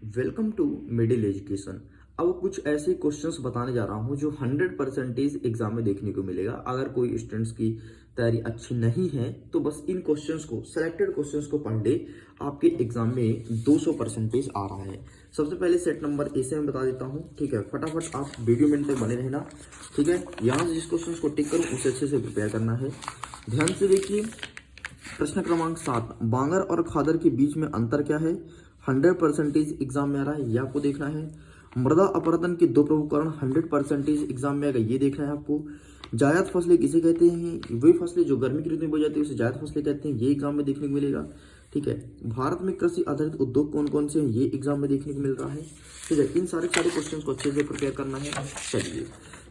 Welcome to middle education. अब कुछ ऐसे क्वेश्चंस बताने जा रहा हूं जो 100% एग्जाम में देखने को मिलेगा। अगर कोई स्टूडेंट्स की तैयारी अच्छी नहीं है तो बस इन क्वेश्चंस को, सेलेक्टेड क्वेश्चंस को पढ़ ले, आपके एग्जाम में 200% आ रहा है। सबसे पहले सेट नंबर ए से मैं बता देता हूं, ठीक है। फटाफट आप वीडियो में तक बने रहना, ठीक है। यहाँ से जिस क्वेश्चन को टिक करूँ उसे अच्छे से प्रिपेयर करना है। ध्यान से देखिए, प्रश्न क्रमांक 7, बांगर और खादर के बीच में अंतर क्या है? 100% एग्जाम में आ रहा है, ये आपको देखना है। मृदा अपरदन के दो प्रमुख कारण 100% एग्जाम में आएगा, ये देखना है आपको। जायद फसलें किसे कहते हैं? वही फसलें जो गर्मी की ऋतु में बोई जाती है उसे जायद फसलें कहते हैं, ये एग्जाम में देखने को मिलेगा, ठीक है। भारत में कृषि आधारित उद्योग कौन कौन से हैं, ये एग्जाम में देखने को मिल रहा है, ठीक है। इन सारे क्वेश्चन को अच्छे से प्रिपेयर करना है। चलिए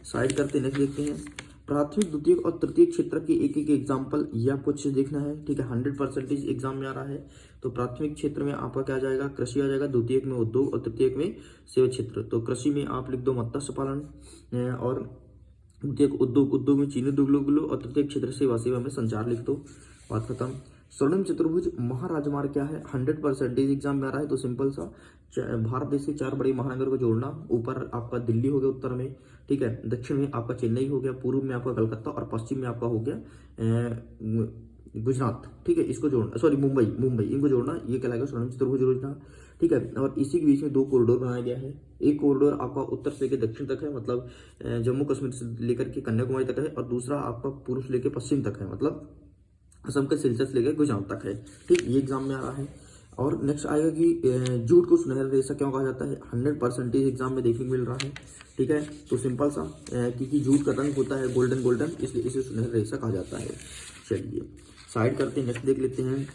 साइड करते नेक्स्ट देखते हैं। प्राथमिक, द्वितीयक और तृतीयक क्षेत्र के एक एक एग्जाम्पल, ये आपको अच्छे से देखना है, ठीक है। 100% एग्जाम में आ रहा है। तो प्राथमिक क्षेत्र में आपका क्या आ जाएगा? कृषि आ जाएगा। द्वितीयक में उद्योग और तृतीयक में सेवा क्षेत्र। तो कृषि में आप लिख दो मत्स्य पालन, और द्वितीयक उद्योग में चीनी उद्योग लिख लो, और तृतीयक क्षेत्र सेवा में संचार लिख दो। बात खत्म। स्वर्णिम चतुर्भुज महाराजमार्ग क्या है? 100% एग्जाम में आ रहा है। तो सिंपल सा, भारत देश के 4 बड़े महानगर को जोड़ना। ऊपर आपका दिल्ली हो गया उत्तर में, ठीक है। दक्षिण में आपका चेन्नई हो गया, पूर्व में आपका कलकत्ता, और पश्चिम में आपका हो गया गुजरात, ठीक है। इसको जोड़ना, सॉरी मुंबई, इनको जोड़ना, ये कहलाएगा स्वर्णिम चतुर्भुज योजना, ठीक है। और इसी के बीच में 2 कॉरिडोर बनाया गया है। एक कॉरिडोर आपका उत्तर से लेकर दक्षिण तक है, मतलब जम्मू कश्मीर से लेकर के कन्याकुमारी तक है, और दूसरा आपका पूर्व से लेकर पश्चिम तक है, मतलब असम के सिलचर से लेकर गुजरात तक है, ठीक। ये एग्जाम में आ रहा है। और नेक्स्ट आएगा कि जूट को सुनहरा रेशा क्यों कहा जाता है? 100% एग्जाम में देखने को मिल रहा है, ठीक है। तो सिंपल सा, क्योंकि जूट का रंग होता है गोल्डन, इसलिए इसे सुनहरा रेशा कहा जाता है। चलिए साइड करते हैं, नेक्स्ट देख लेते हैं।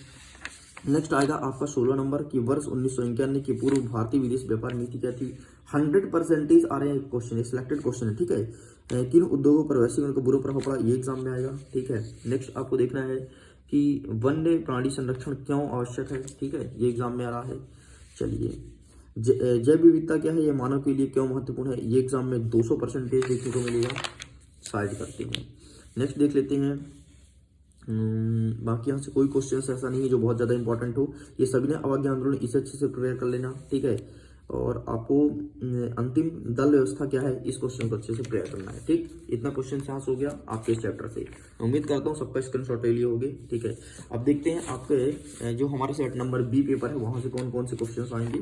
नेक्स्ट आएगा आपका 16 नंबर की वर्ष 1991 की पूर्व भारतीय विदेश व्यापार नीति क्या थी? 100% आ रहे हैं क्वेश्चन, सिलेक्टेड क्वेश्चन है, ठीक है। किन उद्योगों पर वैश्वीकरण का बुरा प्रभाव पड़ा, ये एग्जाम में आएगा, ठीक है। नेक्स्ट आपको देखना है कि वन्य प्राणी संरक्षण क्यों आवश्यक है, ठीक है, ये एग्जाम में आ रहा है। चलिए जैव विविधता क्या है, ये मानव के लिए क्यों महत्वपूर्ण है, ये एग्जाम में 200% देखने को मिलेगा। साइड करते हैं, नेक्स्ट देख लेते हैं। बाकी यहाँ से कोई क्वेश्चन ऐसा नहीं है जो बहुत ज़्यादा इंपॉर्टेंट हो। ये सभी ने अवज्ञा आंदोलन, इसे अच्छे से प्रिपेयर कर लेना, ठीक है। और आपको अंतिम दल व्यवस्था क्या है, इस क्वेश्चन को अच्छे से प्रिपेयर करना है, ठीक। इतना क्वेश्चन चांस हो गया आपके इस चैप्टर से। उम्मीद करता हूँ सबका स्क्रीनशॉट ले लिए होंगे, ठीक है। अब देखते हैं आपके जो हमारे सेट नंबर बी पेपर है वहाँ से कौन कौन से क्वेश्चन आएंगे,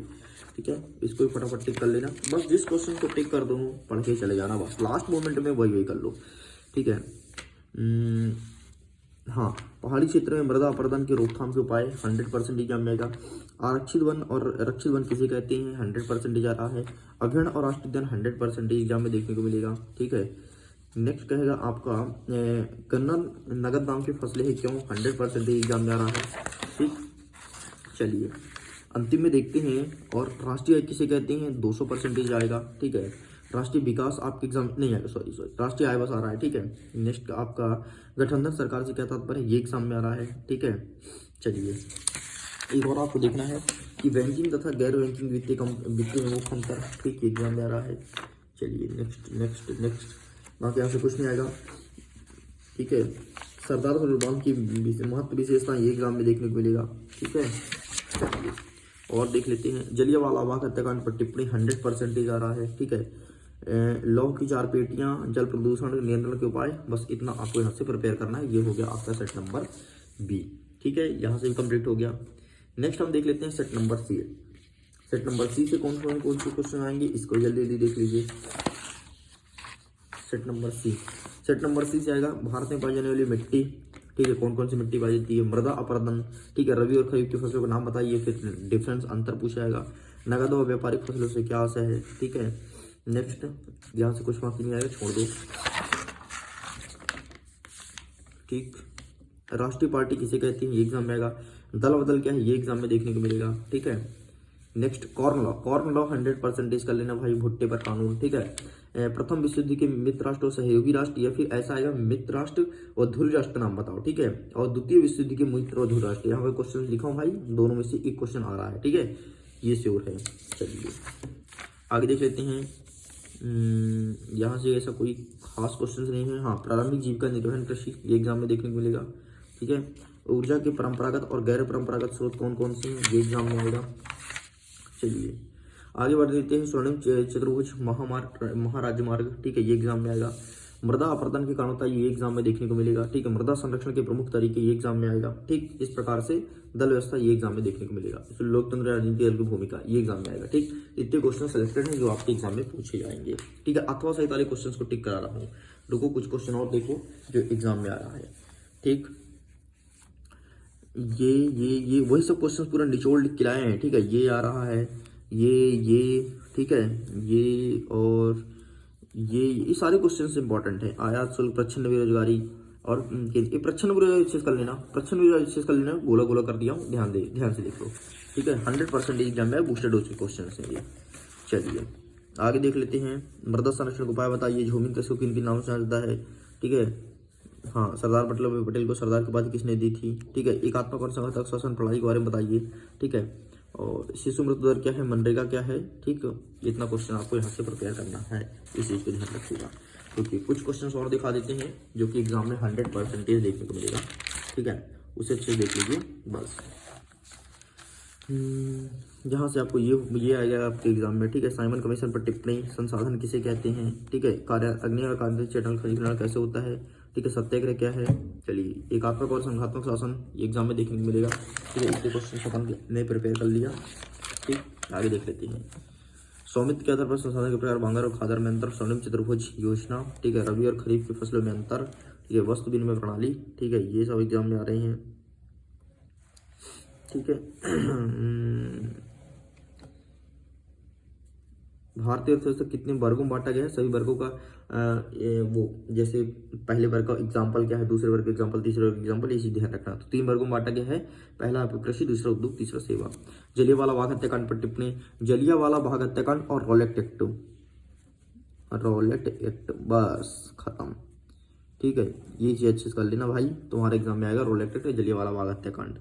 ठीक है। इसको फटाफट टिक कर लेना, बस जिस क्वेश्चन को टिक कर दूँ पढ़ के चले जाना, बस लास्ट मोमेंट में वही कर लो, ठीक है। हाँ, पहाड़ी क्षेत्र में मृदा अपरदन के रोकथाम के उपाय 100% एग्जाम में आएगा। आरक्षित वन और रक्षित वन किसे कहते हैं? 100% आ रहा है। अभ्यारण्य और राष्ट्रीय उद्यान 100% एग्जाम में देखने को मिलेगा, ठीक है। नेक्स्ट कहेगा आपका गन्ना नगद दाम की फसलें है क्यों? 100% एग्जाम में आ रहा है, ठीक। चलिए अंतिम में देखते हैं। और राष्ट्रीय आय किसे कहते हैं? 200% आएगा, ठीक है। राष्ट्रीय विकास आपके एग्जाम नहीं आएगा, सॉरी राष्ट्रीय आय बस आ रहा है, ठीक है। नेक्स्ट आपका गठबंधन सरकार से क्या तात्पर्य है, ये एग्जाम में आ रहा है, ठीक है। चलिए एक और आपको देखना है कि बैंकिंग तथा गैर बैंकिंग वित्तीय में मुख्य अंतर, ठीक, एग्जाम में आ रहा है। चलिए नेक्स्ट बाकी यहाँ से कुछ नहीं आएगा, ठीक है। सरदार सरोवर बांध की महत्व विशेषता ये एग्जाम में देखने को मिलेगा, ठीक है। चलिए और देख लेते हैं। जलियांवाला बाग हत्याकांड पर टिप्पणी 100% आ रहा है, ठीक है। लौह की 4 पेटियां, जल प्रदूषण नियंत्रण के उपाय, बस इतना आपको यहाँ से प्रिपेयर करना है। ये हो गया आपका सेट नंबर बी, ठीक है। यहाँ से कंप्लीट हो गया। नेक्स्ट हम देख लेते हैं set number C. Set number C से कौन से क्वेश्चन आएंगे, इसको जल्दी देख लीजिए। सेट नंबर सी से आएगा भारत में पाई जाने वाली मिट्टी, ठीक है। कौन कौन सी मिट्टी पाई जाती है? मृदा अपरदन, ठीक है। रबी और खरीफ की फसलों का नाम बताइए, फिर डिफरेंस अंतर पूछा जाएगा। नगद और व्यापारिक फसलों से क्या आशय है, ठीक है। नेक्स्ट यहाँ से कुछ बाकी नहीं आएगा, छोड़ दो, ठीक। राष्ट्रीय पार्टी किसे कहती है, ये एग्जाम में आएगा। दल बदल क्या है, ये एग्जाम में देखने को मिलेगा, ठीक है। नेक्स्ट कॉर्न लॉ 100% कर लेना भाई, भुट्टे पर कानून, ठीक है। प्रथम विश्व युद्ध के मित्र राष्ट्र और सहयोगी राष्ट्र, या फिर ऐसा आएगा मित्र राष्ट्र और ध्रुव राष्ट्र का नाम बताओ, ठीक है। और द्वितीय विश्व युद्ध के मित्र और ध्रुव राष्ट्र, यहाँ पे क्वेश्चन लिखा हूँ भाई, दोनों में से एक क्वेश्चन आ रहा है, ठीक है, ये श्योर है। चलिए आगे देख लेते हैं। यहाँ से ऐसा कोई खास क्वेश्चन नहीं है। हाँ, प्रारंभिक जीविका निर्वहन कृषि, ये एग्जाम में देखने को मिलेगा, ठीक है। ऊर्जा के परंपरागत और गैर परंपरागत स्रोत कौन कौन से हैं, ये एग्जाम में आएगा। चलिए आगे बढ़ देते हैं। स्वर्णिम चतुर्भुज महाराज्य मार्ग, ठीक है, ये एग्जाम में आएगा। मृदा अपरदन के कारण होता है, ये एग्जाम में देखने को मिलेगा, ठीक है। मृदा संरक्षण के प्रमुख तरीके, ये एग्जाम में आएगा, ठीक। इस प्रकार से दल व्यवस्था, ये एग्जाम में देखने को मिलेगा। लोकतंत्र राजनीति दल की भूमिका, ये एग्जाम में आएगा, ठीक। इतने क्वेश्चन सेलेक्टेड हैं जो आपके एग्जाम में पूछे जाएंगे, ठीक है। अथवा सहित वाले क्वेश्चन को टिक करा रहा हूँ। रुको, कुछ क्वेश्चन और देखो जो एग्जाम में आ रहा है, ठीक। ये वही सब क्वेश्चन पूरा निचोड़ लिख के लाए हैं, ठीक है। ये आ रहा है, ये ठीक है, ये और ये सारे क्वेश्चन इंपॉर्टेंट है। आयात शुल्क, प्रच्छन्न बेरोजगारी और ये प्रच्छन्न बेरोजगारी कर लेना, प्रच्छन्न बेरोजगारी कर लेना, गोला गोला कर दिया हूँ, ध्यान से देखो, ठीक है। 100% एग्जाम में बूस्टेड डोज के क्वेश्चन है ये। चलिए आगे देख लेते हैं। मृदा संरक्षण का उपाय बताइए। झूमिंग कसो किन नाम से जाता है, ठीक है। हाँ, सरदार वल्लभ पटेल को सरदार की उपाधि किसने दी थी, ठीक है। एकात्मक और संघातक शासन प्रणाली के बारे में बताइए, ठीक है। और शिशु मृत्यु दर क्या है, मनरेगा क्या है, ठीक। इतना क्वेश्चन आपको यहाँ से प्रिपेयर करना है, इस चीज़ को ध्यान रखिएगा। क्योंकि कुछ क्वेश्चन और दिखा देते हैं जो कि एग्जाम में 100% देखने को मिलेगा, ठीक है। उसे अच्छे देख लीजिए बस। जहाँ से आपको ये आएगा आपके एग्जाम में, ठीक है। साइमन कमीशन पर टिप्पणी, संसाधन किसे कहते हैं, ठीक है। कार्य अग्नि और कार्य चैनल खरीदना कैसे होता है, ठीक है। सत्याग्रह क्या है। चलिए एकात्मक और संघात्मक शासन ये एग्जाम में देखने को मिलेगा, ठीक है। इसके क्वेश्चन अपन ने प्रिपेयर कर लिया, ठीक। आगे देख लेते हैं। स्वामित्व के आधार पर संसाधन के प्रकार, बांगर और खादर में अंतर, स्वर्णिम चतुर्भुज योजना, ठीक है। रबी और खरीफ की फसलों में अंतर, ठीक है। वस्तु विनिमय प्रणाली, ठीक है। ये सब एग्जाम में आ रहे हैं, ठीक है। भारतीय अर्थव्यवस्था कितने वर्गों में बांटा गया है, सभी वर्गों का वो जैसे पहले वर्ग का एग्जाम्पल क्या है, दूसरे वर्ग का एग्जाम्पल, तीसरे वर्ग का एग्जाम्पल, इसी ध्यान रखना। तो 3 वर्गों में बांटा गया है। पहला कृषि, दूसरा उद्योग, तीसरा सेवा। जलियांवाला बाग हत्याकांड पर टिप्पणी। जलियांवाला बाग हत्याकांड और रॉलेट एक्ट, बस खत्म, ठीक है। ये चीज अच्छे से कर लेना भाई, तुम्हारे एग्जाम में आएगा रॉलेट एक्ट, जलियांवाला बाग हत्याकांड,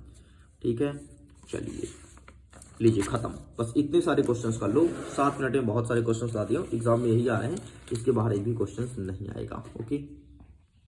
ठीक है। चलिए लीजिए खत्म, बस इतने सारे क्वेश्चंस कर लो। 7 मिनट में बहुत सारे क्वेश्चंस ला दिए, एग्जाम में यही आ रहे हैं, इसके बाहर एक भी क्वेश्चंस नहीं आएगा, ओके।